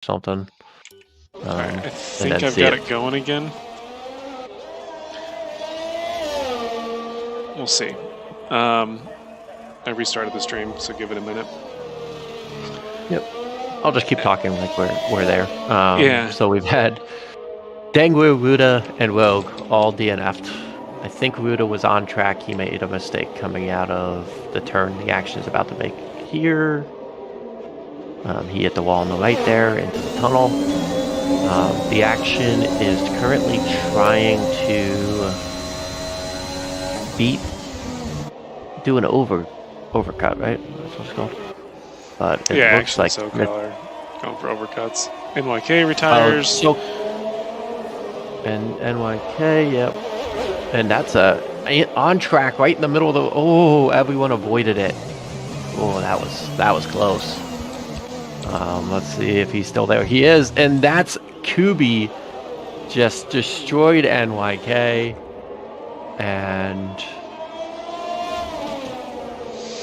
something. Alright, I think I've got it going again. We'll see. I restarted the stream, so give it a minute. Yep. I'll just keep talking like we're there. Yeah. So we've had Dengwu, Ruda, and Rogue all DNF'd. I think Ruda was on track. He made a mistake coming out of the turn the action is about to make here. He hit the wall on the right there into the tunnel. The action is currently trying to do an overcut, right? That's what it's called. But it looks like SoCal are going for overcuts. NYK retires. And NYK, yep. And that's on track right in the middle of the. Oh, everyone avoided it. Oh, that was close. Let's see if he's still there. He is, and that's Kubi just destroyed NYK, and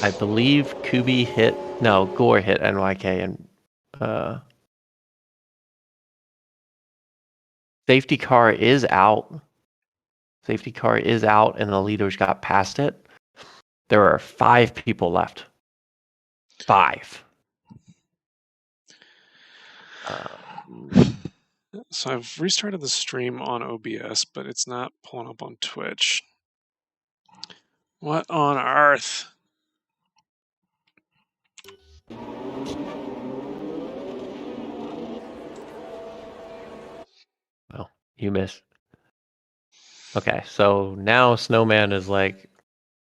I believe Kubi Gore hit NYK, and safety car is out. Safety car is out, and the leaders got past it. There are 5 people left. 5. So I've restarted the stream on OBS, but it's not pulling up on Twitch. What on earth? Well, you missed. Okay, so now Snowman is like,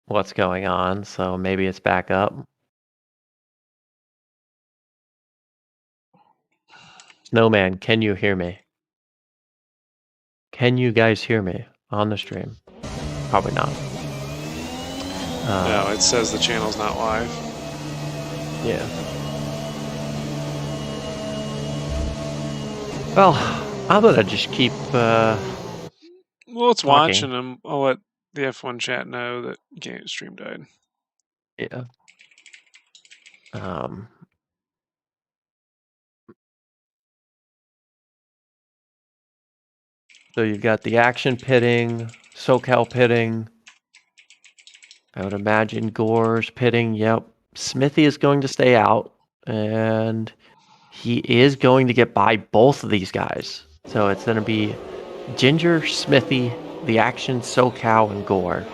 what's going on? So maybe it's back up. Snowman, can you hear me? Can you guys hear me on the stream? Probably not. No, it says the channel's not live. Yeah. Well, I'm gonna just keep. Well, let's watch, talking. and I'll let the F1 chat know that game stream died. Yeah. So you've got the action pitting, SoCal pitting. I would imagine Gore's pitting. Yep. Smithy is going to stay out, and he is going to get by both of these guys. So it's going to be Ginger, Smithy, the action, SoCal, and Gore.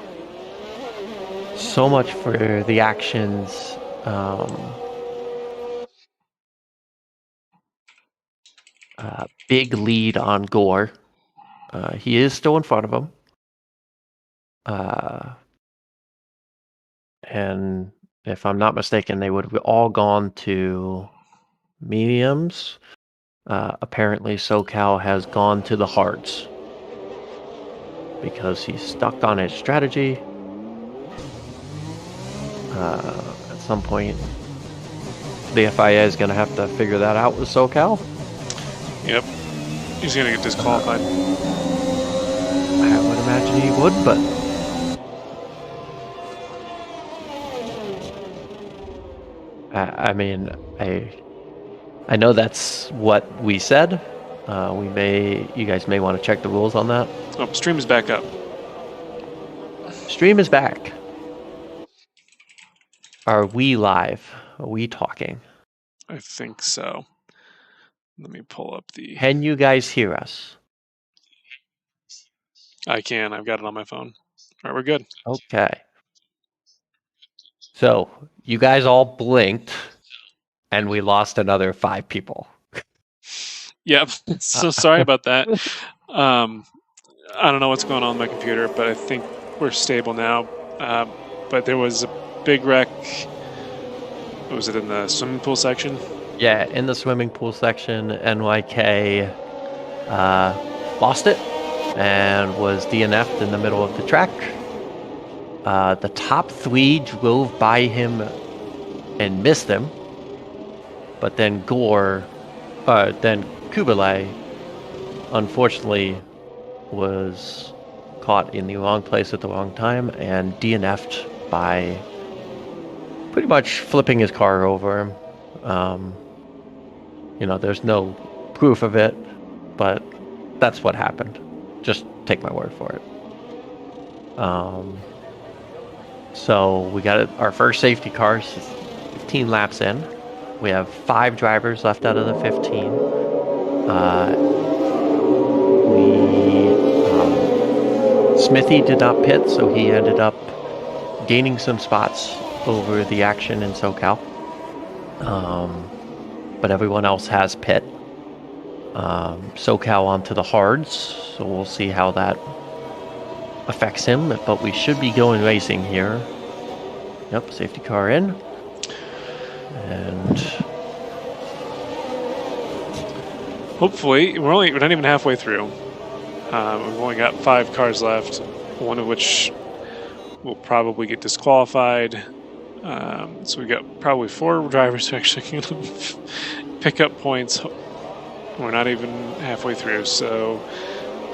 So much for the actions. Big lead on Gore. He is still in front of him. And if I'm not mistaken, they would have all gone to mediums. Apparently, SoCal has gone to the hards because he's stuck on his strategy. At some point, the FIA is going to have to figure that out with SoCal. Yep. He's going to get disqualified. I would imagine he would, but I mean, I know that's what we said. You guys may want to check the rules on that. Oh, stream is back up. Stream is back. Are we live? Are we talking? I think so. Let me pull up the... Can you guys hear us? I can. I've got it on my phone. All right, we're good. Okay. So you guys all blinked, and we lost another 5 people. Yep. So sorry about that. I don't know what's going on with my computer, but I think we're stable now. But there was a big wreck. Was it in the swimming pool section? Yeah, in the swimming pool section, NYK lost it and was DNF'd in the middle of the track. The top 3 drove by him and missed him, but then Kubilai, unfortunately, was caught in the wrong place at the wrong time and DNF'd by pretty much flipping his car over him. There's no proof of it, but that's what happened. Just take my word for it. So we got our first safety car, 15 laps in. We have 5 drivers left out of the 15. Smithy did not pit, so he ended up gaining some spots over the action in SoCal. But everyone else has pit. SoCal onto the hards, so we'll see how that affects him, but we should be going racing here. Yep, safety car in. And hopefully, we're not even halfway through. We've only got 5 cars left, one of which will probably get disqualified. So we've got probably 4 drivers who actually can pick up points. We're not even halfway through, so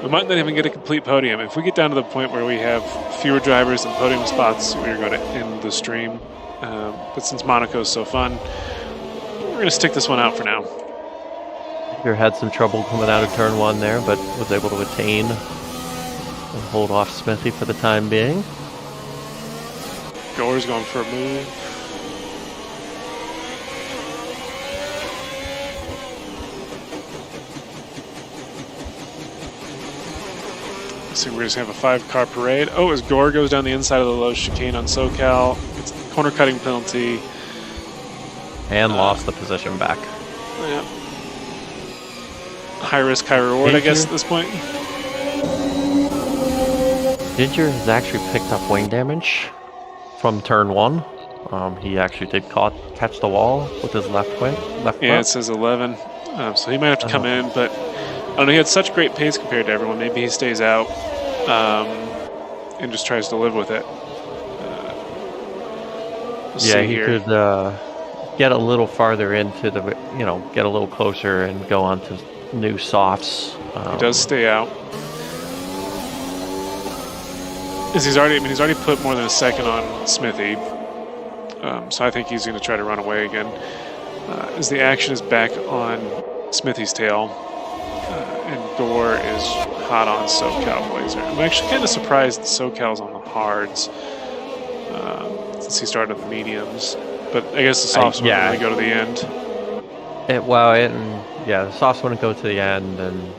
we might not even get a complete podium. If we get down to the point where we have fewer drivers than podium spots, we're going to end the stream. But since Monaco is so fun, we're going to stick this one out for now. Edgar had some trouble coming out of turn 1 there, but was able to attain and hold off Smithy for the time being. Gore's going for a move. So we're just going to have a 5-car parade. Oh, as Gore goes down the inside of the low chicane on SoCal, it's a corner cutting penalty. And lost the position back. Yeah. High risk, high reward, I guess, at this point. Ginger has actually picked up wing damage from turn 1. He actually did catch the wall with his left wing. Yeah, it says 11. So he might have to come in, but I don't know, he had such great pace compared to everyone. Maybe he stays out and just tries to live with it. Yeah, he could get a little farther into the, get a little closer and go on to new softs. He does stay out. He's already put more than a second on Smithy. So I think he's going to try to run away again. As the action is back on Smithy's tail. And Gore is hot on SoCal Blazer. I'm actually kind of surprised that SoCal's on the hards since he started with the mediums. But I guess the softs will only go to the end. The softs wouldn't go to the end, and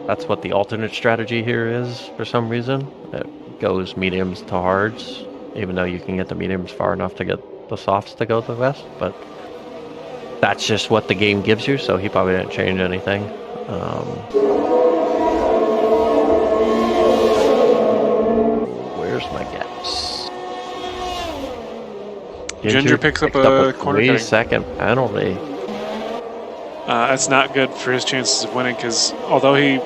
that's what the alternate strategy here is for some reason. It goes mediums to hards, even though you can get the mediums far enough to get the softs to go to the rest. But that's just what the game gives you, so he probably didn't change anything. Where's my gaps? Ginger picks up a corner 3-second penalty. That's not good for his chances of winning, because although he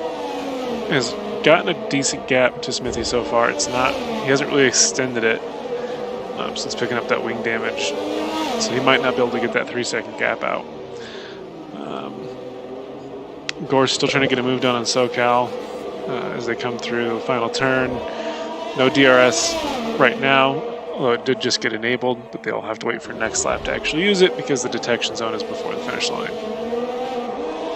has gotten a decent gap to Smithy so far, he hasn't really extended it since picking up that wing damage. So he might not be able to get that 3-second gap out. Gore's still trying to get a move done on SoCal as they come through the final turn. No DRS right now, although it did just get enabled, but they'll have to wait for next lap to actually use it because the detection zone is before the finish line.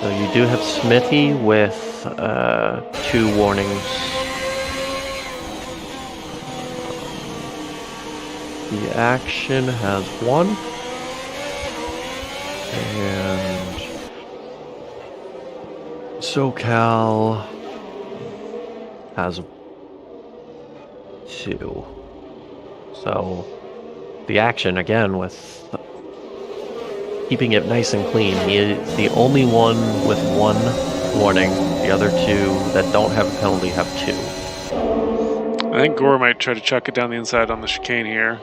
So you do have Smithy with 2 warnings. The action has 1. And SoCal has 2. So the action again with keeping it nice and clean. He is the only one with 1 warning. The other 2 that don't have a penalty have 2. I think Gore might try to chuck it down the inside on the chicane here.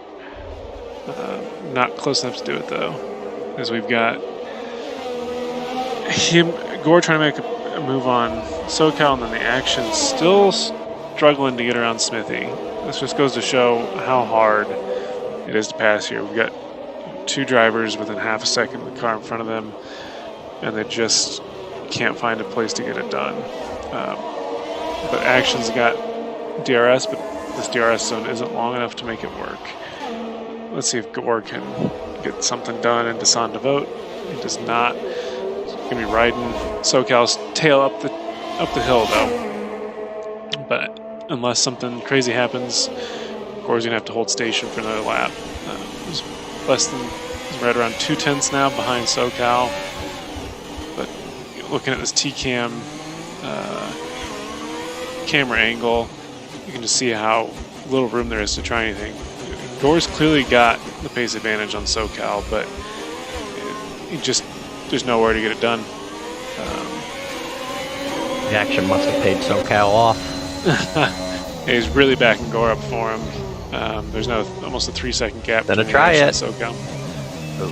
Not close enough to do it though, as we've got Gore trying to make a move on SoCal, and then the action still struggling to get around Smithy. This just goes to show how hard it is to pass here. We've got 2 drivers within half a second of the car in front of them, and they just can't find a place to get it done. But action's got DRS, but this DRS zone isn't long enough to make it work. Let's see if Gore can get something done and Desan to vote. He does not. Gonna be riding SoCal's tail up the hill though. But unless something crazy happens, Gore's gonna have to hold station for another lap. He's right around 2/10 now behind SoCal. But looking at this T-cam camera angle, you can just see how little room there is to try anything. Gore's clearly got the pace advantage on SoCal, but there's nowhere to get it done. The action must have paid SoCal off. He's really backing Gore up for him. There's almost a 3-second gap. Gonna try it. SoCal. Oh.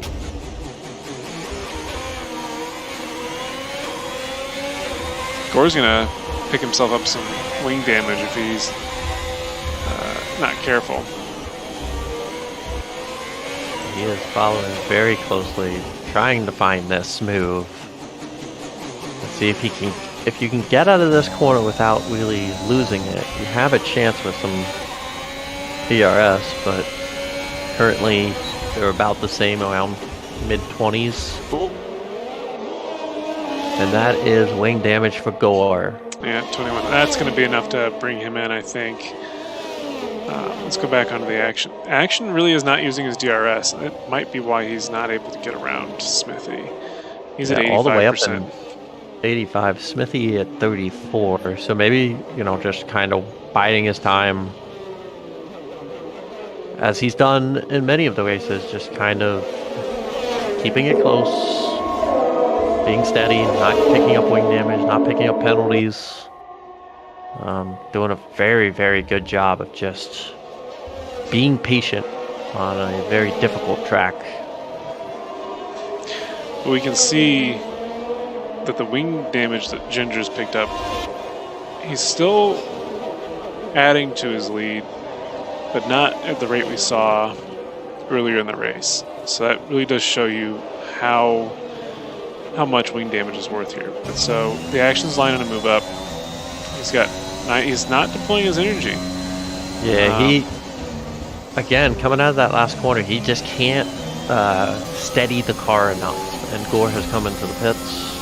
Gore's gonna pick himself up some wing damage if he's not careful. He is following very closely, trying to find this move. Let's see if you can get out of this corner without really losing it. You have a chance with some PRS, but currently they're about the same, around mid-20s. And that is wing damage for Gore. Yeah, 21. That's going to be enough to bring him in, I think. Let's go back onto the action. Action really is not using his DRS. It might be why he's not able to get around Smithy. He's at 85%. All the way up in 85. Smithy at 34. So maybe, just kind of biding his time, as he's done in many of the races, just kind of keeping it close, being steady, not picking up wing damage, not picking up penalties. Doing a very, very good job of just being patient on a very difficult track. We can see that the wing damage that Ginger's picked up, he's still adding to his lead, but not at the rate we saw earlier in the race. So that really does show you how much wing damage is worth here. And so the action's lining to move up. He's not deploying his energy. Yeah, he, again, coming out of that last corner, he just can't steady the car enough. And Gore has come into the pits.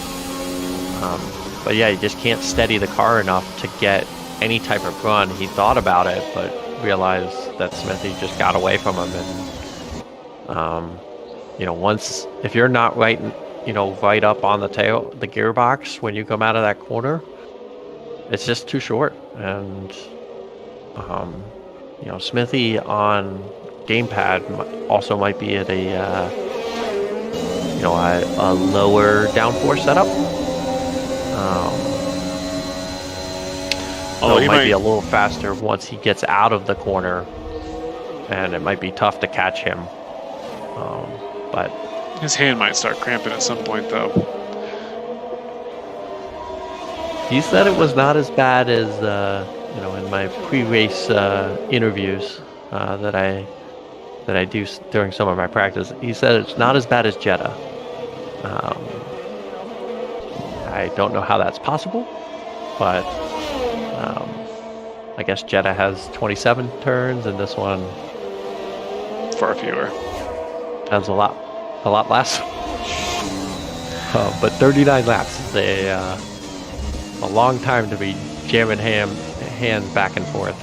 But yeah, he just can't steady the car enough to get any type of run. He thought about it, but realized that Smithy just got away from him. And, if you're not right up on the gearbox when you come out of that corner, it's just too short. And Smithy on gamepad also might be at a lower downforce setup. Although he might be a little faster once he gets out of the corner, and it might be tough to catch him. But his hand might start cramping at some point, though. He said it was not as bad as in my pre-race interviews that I do during some of my practice. He said it's not as bad as Jeddah. I don't know how that's possible, but I guess Jeddah has 27 turns, and this one far fewer. Has a lot less. But 39 laps is a long time to be jamming hands back and forth.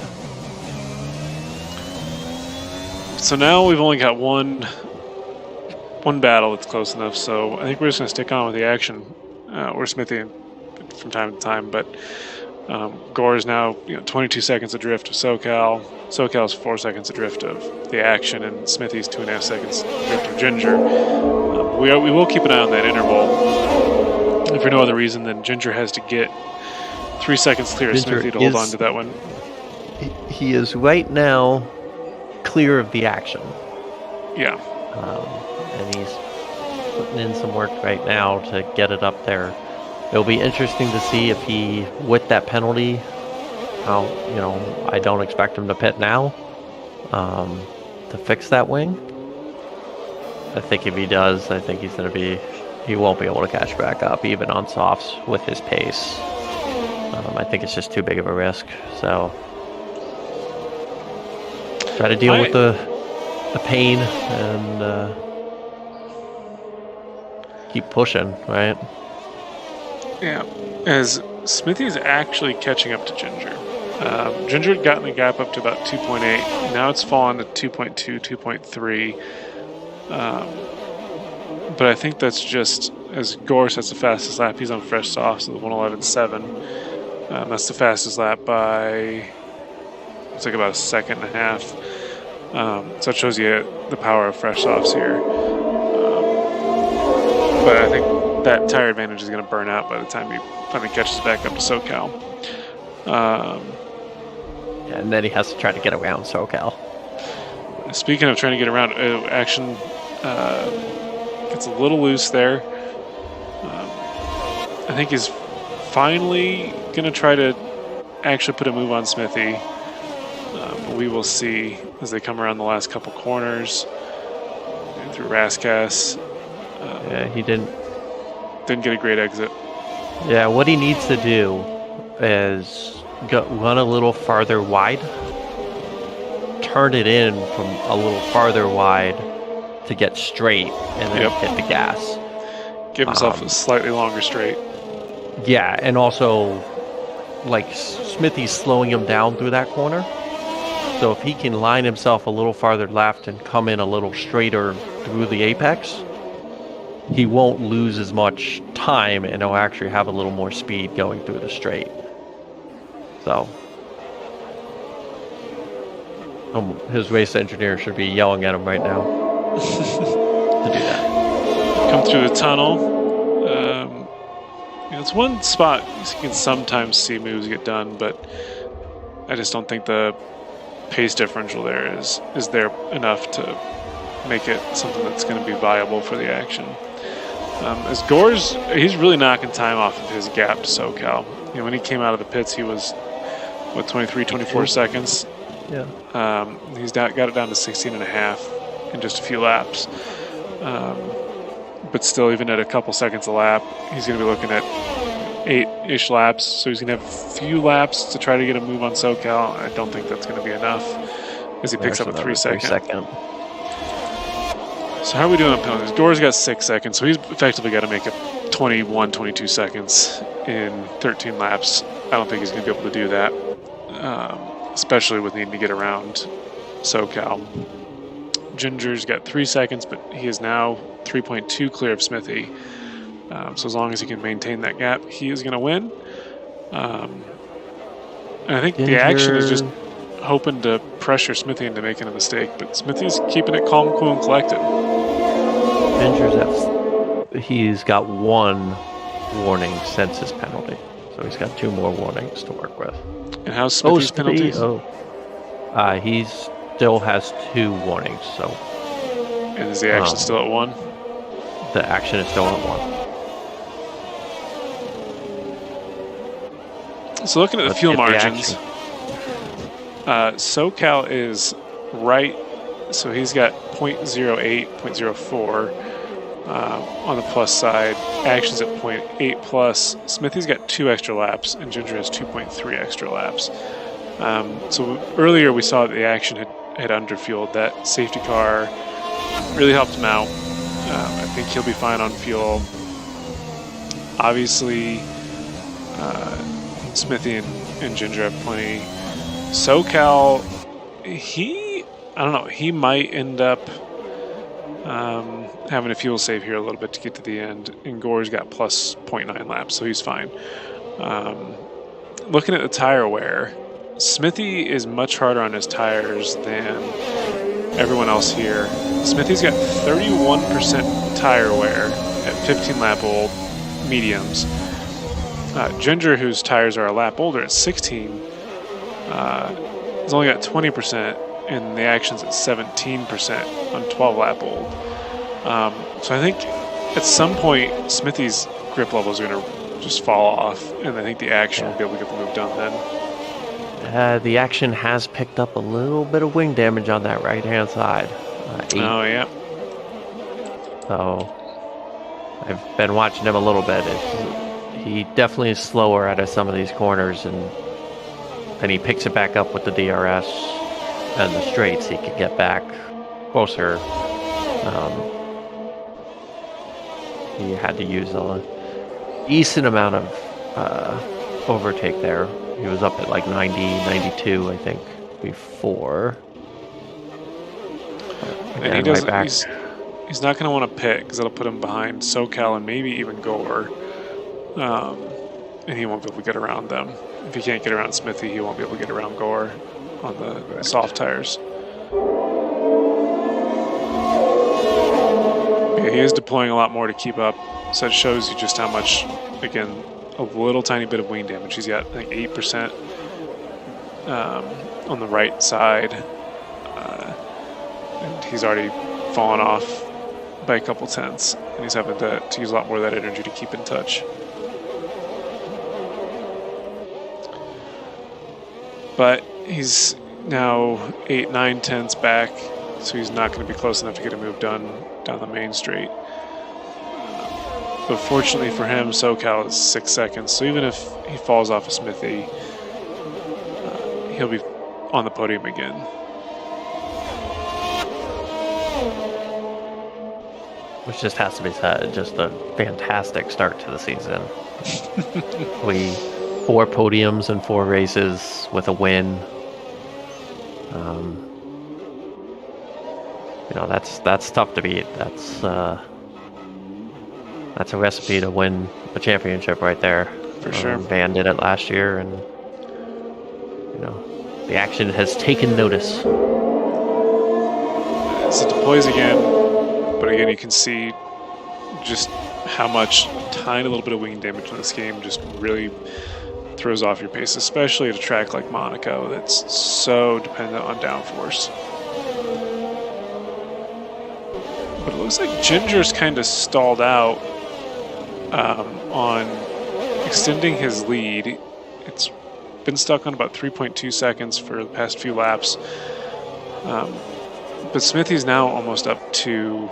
So now we've only got one battle that's close enough, so I think we're just going to stick on with the action. Or Smithy from time to time, but Gore is now 22 seconds adrift of SoCal. SoCal's 4 seconds adrift of the action, and Smithy's 2.5 seconds adrift of Ginger. We will keep an eye on that interval. If for no other reason, then Ginger has to get 3 seconds clear of Smithy to hold on to that one. He is right now clear of the action. Yeah. And he's putting in some work right now to get it up there. It'll be interesting to see if he, with that penalty, I don't expect him to pit now to fix that wing. I think if he does, I think he won't be able to catch back up even on softs with his pace. I think it's just too big of a risk. So try to deal with the pain and keep pushing, right? Yeah, as Smithy's actually catching up to Ginger. Ginger had gotten the gap up to about 2.8. Now it's fallen to 2.2, 2.3. But I think that's just as Gore sets the fastest lap. He's on fresh softs at 1:11.7. That's the fastest lap by, it's like about a second and a half. So it shows you the power of fresh softs here. But I think that tire advantage is going to burn out by the time he finally catches back up to SoCal. And then he has to try to get around SoCal. Speaking of trying to get around, Action gets a little loose there. I think he's finally going to try to actually put a move on Smithy. But we will see as they come around the last couple corners through Rascass. Yeah, he didn't get a great exit. Yeah, what he needs to do is run a little farther wide, turn it in from a little farther wide to get straight, and then hit the gas. Give himself a slightly longer straight. Yeah, and also, like, Smithy's slowing him down through that corner. So if he can line himself a little farther left and come in a little straighter through the apex, he won't lose as much time, and he'll actually have a little more speed going through the straight. So his race engineer should be yelling at him right now to do that. Come through the tunnel. It's one spot you can sometimes see moves get done, but I just don't think the pace differential there is there enough to make it something that's going to be viable for the Action. As Gore's, he's really knocking time off of his gap to SoCal. When he came out of the pits, he was, 23, 24 seconds. Yeah. He's got it down to 16 and a half in just a few laps. But still, even at a couple seconds a lap, he's going to be looking at 8-ish laps. So he's going to have a few laps to try to get a move on SoCal. I don't think that's going to be enough as he picks up a 3 second. So how are we doing on penalties? Gore's got 6 seconds, so he's effectively got to make it 21, 22 seconds in 13 laps. I don't think he's going to be able to do that, especially with needing to get around SoCal. Ginger's got 3 seconds, but he is now 3.2 clear of Smithy. So as long as he can maintain that gap, he is going to win. And I think the Action is just hoping to pressure Smithy into making a mistake, but Smithy's keeping it calm, cool, and collected. He's got 1 warning since his penalty, so he's got 2 more warnings to work with. And how's Smithy's penalties? He still has 2 warnings. So. And is the Action still at 1? The Action is still at 1. So looking at the fuel margins, SoCal is right, so he's got 0.08, 0.04 on the plus side. Action's at 0.8 plus. Smithy's got 2 extra laps, and Ginger has 2.3 extra laps. So earlier we saw that the Action had underfueled. That safety car really helped him out. I think he'll be fine on fuel. Obviously, Smithy and Ginger have plenty. SoCal, he might end up having a fuel save here a little bit to get to the end. And Gore's got plus 0.9 laps, so he's fine. Looking at the tire wear, Smithy is much harder on his tires than everyone else here. Smithy's got 31% tire wear at 15 lap old mediums. Ginger, whose tires are a lap older at 16, has only got 20%, and the Action's at 17% on 12 lap old. So I think at some point Smithy's grip levels are going to just fall off, and I think the Action will be able to get the move done then. The Action has picked up a little bit of wing damage on that right-hand side. 8. Oh, yeah. So I've been watching him a little bit. He definitely is slower out of some of these corners, and then he picks it back up with the DRS and the straights. He can get back closer. He had to use decent amount of overtake there. He was up at like 90, 92, I think, before. And he doesn't. He's not going to want to pit because that'll put him behind SoCal and maybe even Gore. And he won't be able to get around them. If he can't get around Smithy, he won't be able to get around Gore on the soft tires. Yeah, he is deploying a lot more to keep up. So it shows you just how much, again, a little tiny bit of wing damage. He's got, I think, 8% on the right side. And he's already fallen off by a couple tenths. And he's having to use a lot more of that energy to keep in touch. But he's now 8, 9 tenths back, so he's not going to be close enough to get a move done down the main straight. But fortunately for him, SoCal is 6 seconds, so even if he falls off of Smithy, he'll be on the podium again. Which just has to be said, just a fantastic start to the season. 4 podiums in 4 races with a win. That's tough to beat. That's a recipe to win a championship right there. For sure. Van did it last year, and the action has taken notice. As it deploys again, but again you can see just how much tiny little bit of wing damage in this game just really throws off your pace, especially at a track like Monaco that's so dependent on downforce. But it looks like Ginger's kind of stalled out on extending his lead. It's been stuck on about 3.2 seconds for the past few laps. But Smithy's now almost up to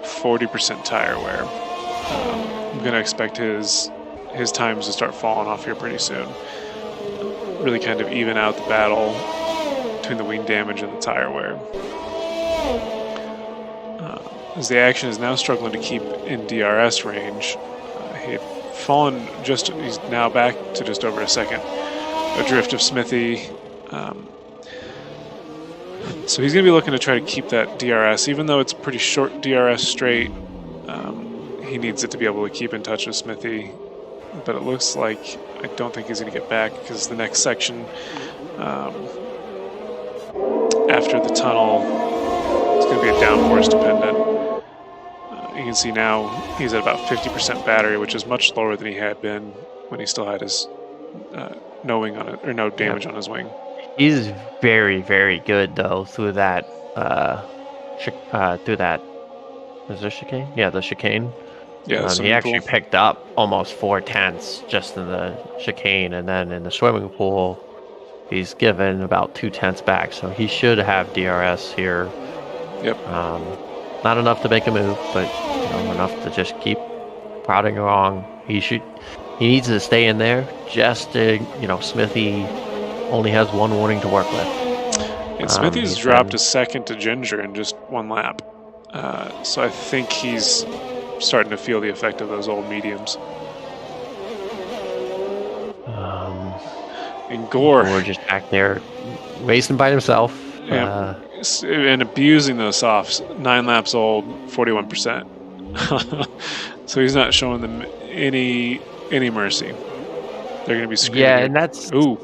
40% tire wear. I'm going to expect his times to start falling off here pretty soon. Really kind of even out the battle between the wing damage and the tire wear. As the action is now struggling to keep in DRS range, he had fallen he's now back to just over a second adrift of Smithy. So he's going to be looking to try to keep that DRS, even though it's a pretty short DRS straight. He needs it to be able to keep in touch with Smithy. But it looks like I don't think he's going to get back because the next section after the tunnel is going to be a downforce dependent. You can see now he's at about 50% battery, which is much lower than he had been when he still had his no wing on it, or no damage on his wing. He's very, very good though through that is there chicane? Yeah, the chicane. Yeah, he actually picked up almost 4 tenths just in the chicane, and then in the swimming pool, he's given about 2 tenths back. So he should have DRS here. Yep. Not enough to make a move, but enough to just keep prodding along. He needs to stay in there. Just to, Smithy only has 1 warning to work with. And Smithy's dropped a second to Ginger in just 1 lap. So I think he's starting to feel the effect of those old mediums. And Gore just back there racing by himself. And abusing those softs. 9 laps old, 41%. So he's not showing them any mercy. They're going to be screaming. Yeah, and that's... Ooh.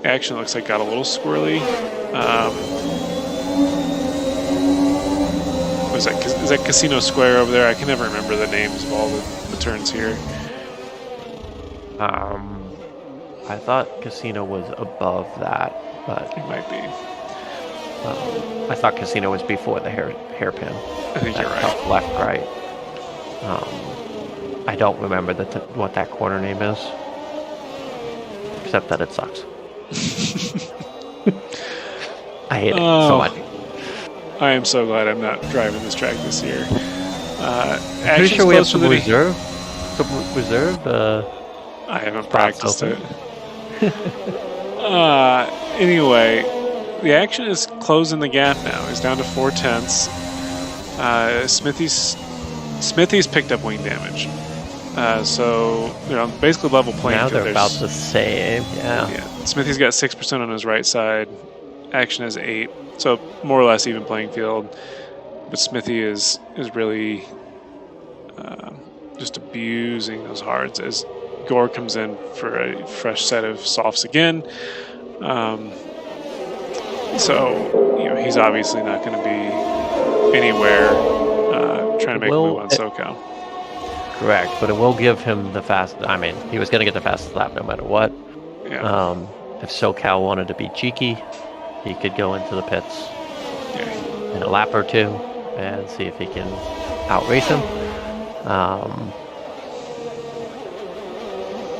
Action looks like got a little squirrely. Is that Casino Square over there? I can never remember the names of all the turns here. I thought Casino was above that, but it might be. I thought Casino was before the hairpin. I think you're right. Left, right. I don't remember what that corner name is, except that it sucks. I hate it so much. I am so glad I'm not driving this track this year. I'm pretty sure we have some reserve. I haven't practiced it. Anyway, the action is closing the gap now. He's down to 4 tenths. Smithy's picked up wing damage. So basically level playing Now field. they're about the same. Yeah. Smithy's got 6% on his right side. Action is 8, so more or less even playing field. But Smithy is really just abusing those hards as Gore comes in for a fresh set of softs again. So he's obviously not going to be anywhere trying to make a move on SoCal. Correct, but it will give him the fast. I mean, he was going to get the fastest lap no matter what. Yeah. If SoCal wanted to be cheeky, he could go into the pits in a lap or two and see if he can outrace him.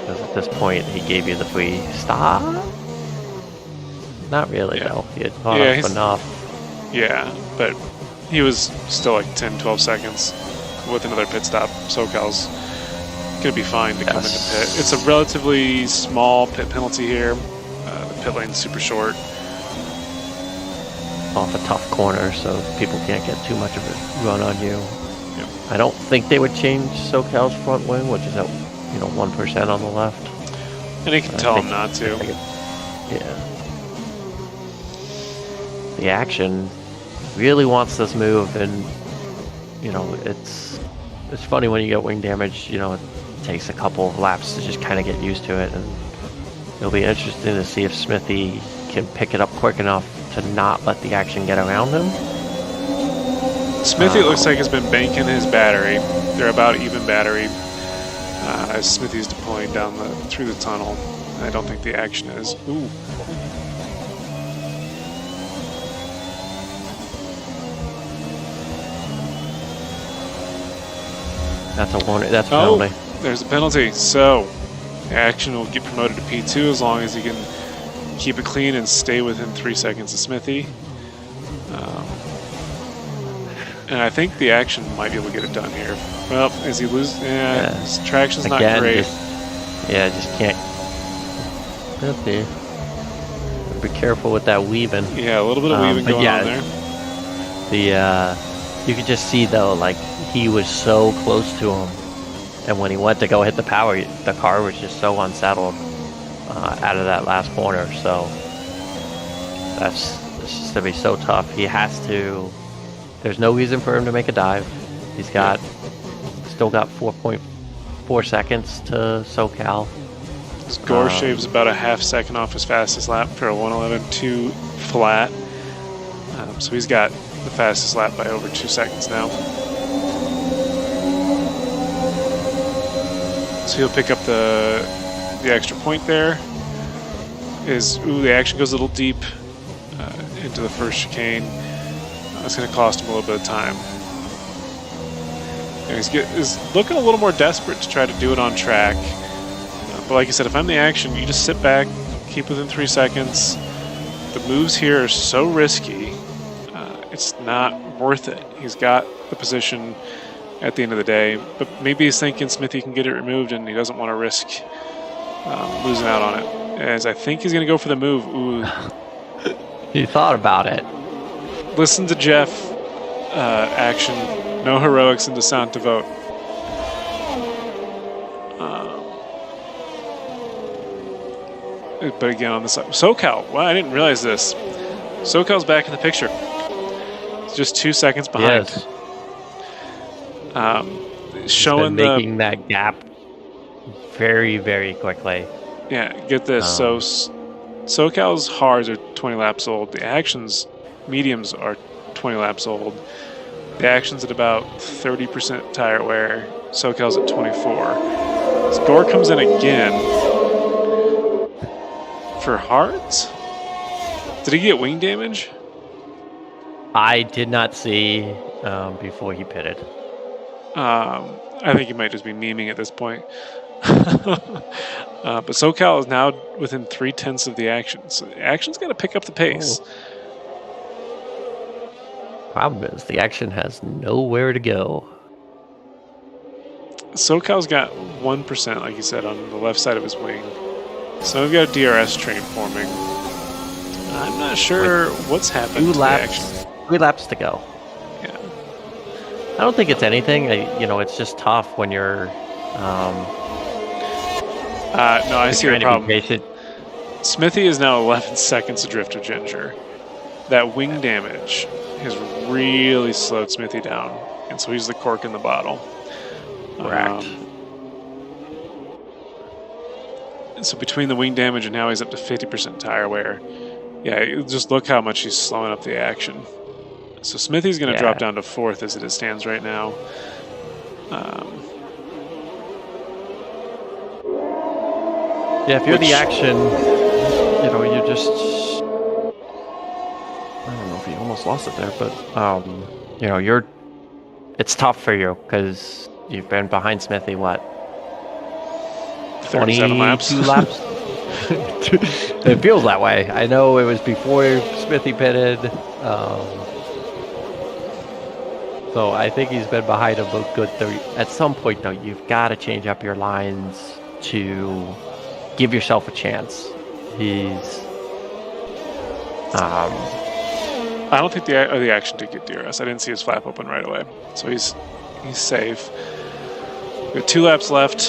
Because at this point, he gave you the free stop. Not really, though. He had caught up enough. Yeah, but he was still like 10, 12 seconds with another pit stop. SoCal's going to be fine to come into pit. It's a relatively small pit penalty here. The pit lane's super short. Off a tough corner, so people can't get too much of a run on you. Yep. I don't think they would change SoCal's front wing, which is at 1% on the left. And they can tell him not to. Yeah. The action really wants this move, and it's funny when you get wing damage. It takes a couple of laps to just kind of get used to it, and it'll be interesting to see if Smithy can pick it up quick enough to not let the action get around him. Smithy, it looks like, has been banking his battery. They're about even battery as Smithy's deploying down through the tunnel. I don't think the action is. Ooh. That's a warning. That's a penalty. There's a penalty. So action will get promoted to P2 as long as he can keep it clean and stay within 3 seconds of Smithy. And I think the action might be able to get it done here. Well, as he loses, his traction's not great. Just can't. Be careful with that weaving. Yeah, a little bit of weaving going on there. You could just see though, like he was so close to him, and when he went to go hit the power, the car was just so unsettled out of that last corner. So it's just gonna be so tough. He has to. There's no reason for him to make a dive. He's still got 4.4 seconds to SoCal. His Gore shaves about a half second off his fastest lap for a 1:11.2 flat. So he's got the fastest lap by over 2 seconds now. So he'll pick up the extra point there. The action goes a little deep into the first chicane. That's going to cost him a little bit of time. And he's looking a little more desperate to try to do it on track. But like I said, if I'm the action, you just sit back, keep within 3 seconds. The moves here are so risky, it's not worth it. He's got the position at the end of the day, but maybe he's thinking Smithy can get it removed and he doesn't want to risk losing out on it. As I think he's going to go for the move. Ooh. He thought about it. Listen to Jeff. Action. No heroics and sound to vote. But again, on the side, SoCal. Wow, I didn't realize this. SoCal's back in the picture. It's just 2 seconds behind. Yes. Showing making that gap very, very quickly. Yeah, get this. So SoCal's hards are 20 laps old. The actions, mediums, are 20 laps old. The action's at about 30% tire wear. SoCal's at 24. Gore comes in again for hards. Did he get wing damage? I did not see before he pitted. I think he might just be memeing at this point. But SoCal is now within 0.3 of the action. So the action's got to pick up the pace. Problem is, the action has nowhere to go. SoCal's got 1%, like you said, on the left side of his wing. So we've got a DRS train forming. I'm not sure what's happened to the action. 3 laps to go. Yeah. I don't think it's anything. It's just tough when you're No, I see the problem. Patient. Smithy is now 11 seconds adrift of Ginger. That wing damage has really slowed Smithy down, and so he's the cork in the bottle. Correct. So between the wing damage and now he's up to 50% tire wear. Yeah, just look how much he's slowing up the action. So Smithy's going to drop down to 4th as it stands right now. If you're the action, you just... I don't know if you almost lost it there, but, it's tough for you because you've been behind Smithy, what? 37 laps? It feels that way. I know it was before Smithy pitted. So I think he's been behind him a good 30. At some point, though, you've got to change up your lines to give yourself a chance. I don't think the action did get DRS. I didn't see his flap open right away, so he's safe. We have 2 laps left.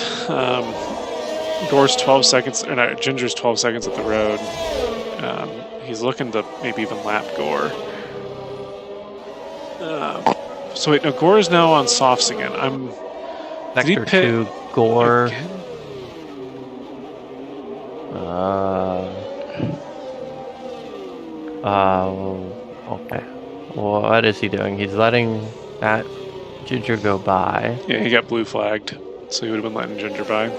Gore's 12 seconds, or not, Ginger's 12 seconds up the road. He's looking to maybe even lap Gore. So wait, no, Gore is now on softs again. Sector 2, Gore. Again? Okay. What is he doing? He's letting that Ginger go by. Yeah, he got blue flagged, so he would have been letting Ginger by.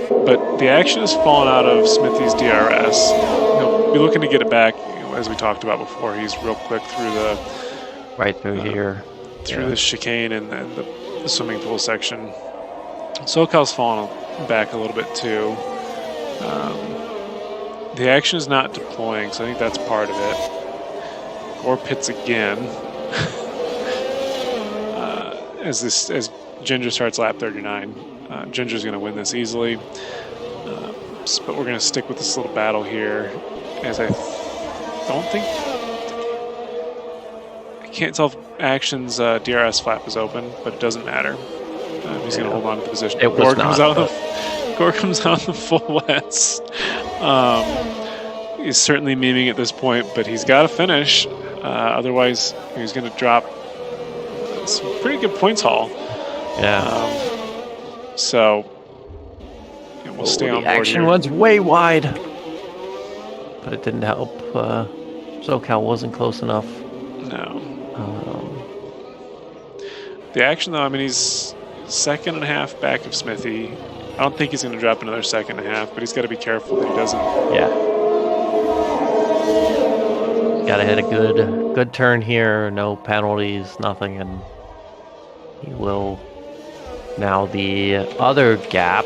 But the action has fallen out of Smithy's DRS. He'll be looking to get it back, as we talked about before. He's real quick through the... Right through here. Through the chicane and the swimming pool section. SoCal's fallen back a little bit too. The action is not deploying, so I think that's part of it. Gore pits again. As Ginger starts lap 39. Ginger's going to win this easily. But we're going to stick with this little battle here, as I don't think... I can't tell if Action's DRS flap is open, but it doesn't matter. He's going to hold on to the position. Gore comes out of the full wets. He's certainly memeing at this point, but he's got to finish. Otherwise, he's going to drop some pretty good points haul. Yeah. So we'll stay on board. The action runs way wide, but it didn't help. SoCal wasn't close enough. No. The action, though, I mean, he's 1.5 seconds back of Smithy. I don't think he's going to drop another 1.5 seconds, but he's got to be careful that he doesn't. Yeah. Got to hit a good turn here. No penalties, nothing, and he will. Now the other gap.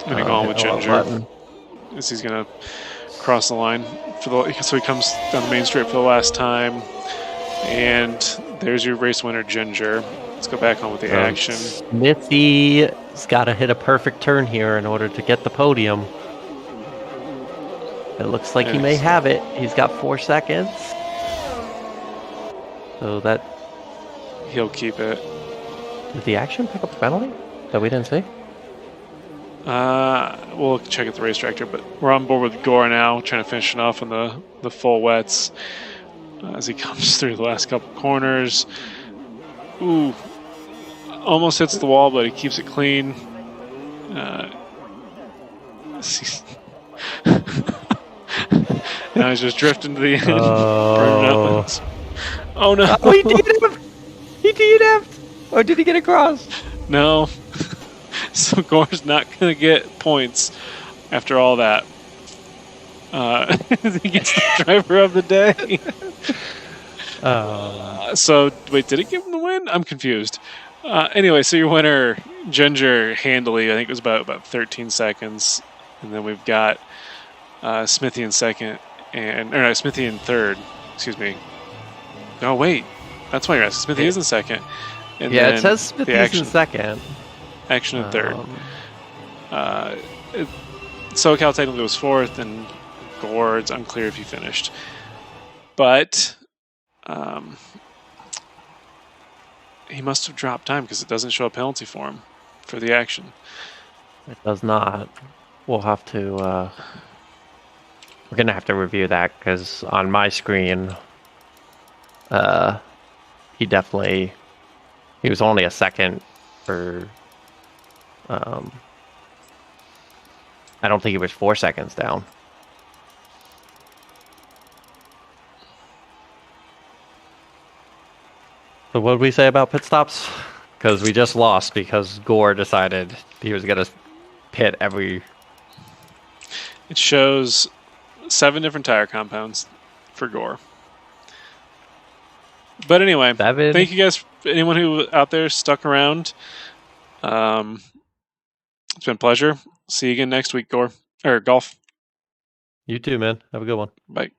I'm going to go on with Ginger. As he's going to cross the line so he comes down the main straight for the last time. And there's your race winner, Ginger. Let's go back on with the action. Smithy's got to hit a perfect turn here in order to get the podium. It looks like he may have it. He's got 4 seconds. So that... He'll keep it. Did the action pick up the penalty that we didn't see? We'll check at the racetrack here, but we're on board with Gore now, trying to finish it off in the full wets as he comes through the last couple corners. Ooh, almost hits the wall, but he keeps it clean. Now he's just drifting to the end. Oh no! Oh, he DNF'd! He DNF'd! Or did he get across? No. So Gore's not going to get points after all that. He gets the driver of the day. So, wait, did it give him the win? I'm confused. Anyway, so your winner, Ginger, handily, I think it was about 13 seconds. And then we've got Smithy in second, Smithy in third. Excuse me. No, wait. That's why you're asking. Smithy is in second. And yeah, it says Smithy's in second. Action in third. SoCal technically was fourth, and Gore, it's unclear if he finished. But he must have dropped time because it doesn't show a penalty for him for the action. It does not. We'll have to. We're gonna have to review that because on my screen, he definitely. He was only a second for. I don't think he was 4 seconds down. So what did we say about pit stops? Because we just lost because Gore decided he was gonna pit every. It shows 7 different tire compounds for Gore. But anyway, 7? Thank you guys, anyone who out there stuck around. It's been a pleasure. See you again next week, Gore. Or Golf. You too, man. Have a good one. Bye.